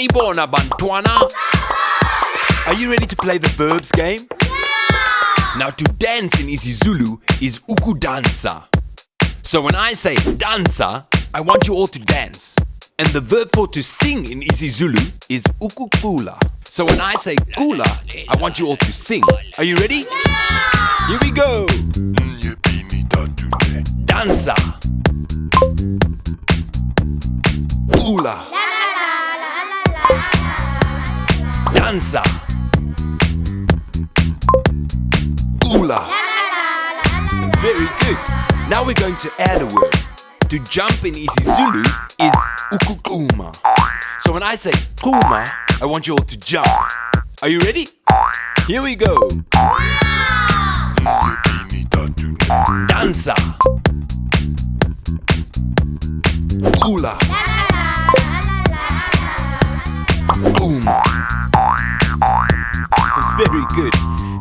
Sanibona Bantwana. Are you ready to play the verbs game? Now to dance in isiZulu is ukudansa. So when I say dansa, I want you all to dance. And the verb for to sing in isiZulu is ukucula. So when I say cula, I want you all to sing. Are you ready? Here we go. Dansa. Cula. Dansa. Cula. Very good. Now we're going to add a word. To jump in isiZulu is ukukuma. So when I say kuma, I want you all to jump. Are you ready? Here we go. Dansa. Kula. Kuma. Very good.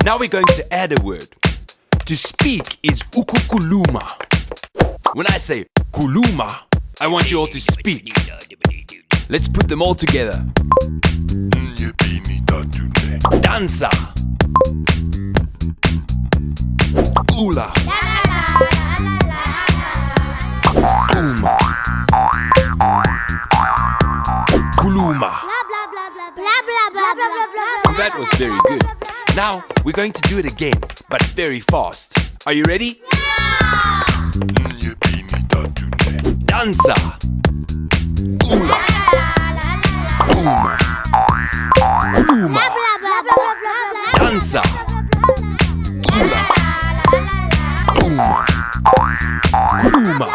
Now we're going to add a word. To speak is ukukuluma. When I say kuluma, I want you all to speak. Let's put them all together. Dansa. Kula. Kuma. Kuluma. That was very good. Now we're going to do it again, but very fast. Are you ready? Dansa. Kula. Kuma. Kuluma. Dansa. Kula. Kuma. Kuluma.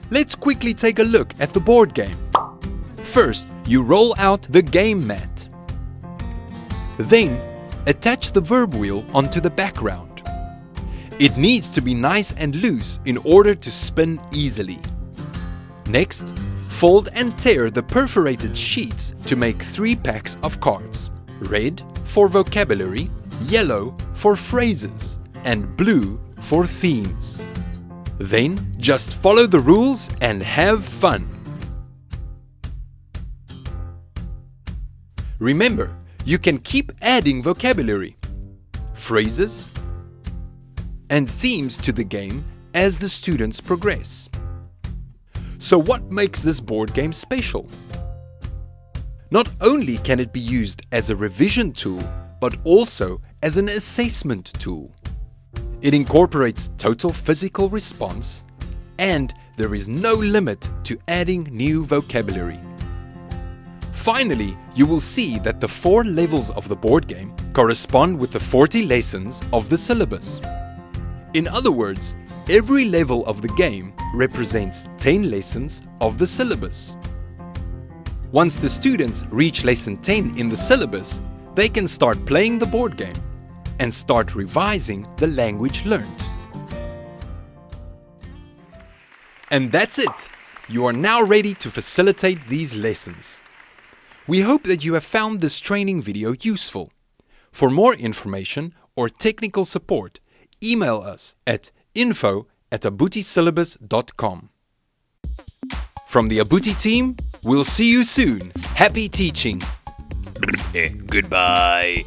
Let's quickly take a look at the board game. First, you roll out the game mat. Then, attach the verb wheel onto the background. It needs to be nice and loose in order to spin easily. Next, fold and tear the perforated sheets to make 3 packs of cards. Red for vocabulary, yellow for phrases, and blue for themes. Then, just follow the rules and have fun. Remember, you can keep adding vocabulary, phrases, and themes to the game as the students progress. So what makes this board game special? Not only can it be used as a revision tool, but also as an assessment tool. It incorporates total physical response, and there is no limit to adding new vocabulary. Finally, you will see that the 4 levels of the board game correspond with the 40 lessons of the syllabus. In other words, every level of the game represents 10 lessons of the syllabus. Once the students reach lesson 10 in the syllabus, they can start playing the board game and start revising the language learned. And that's it! You are now ready to facilitate these lessons. We hope that you have found this training video useful. For more information or technical support, email us at info@abutisyllabus.com. From the Abuti team, we'll see you soon. Happy teaching! Goodbye.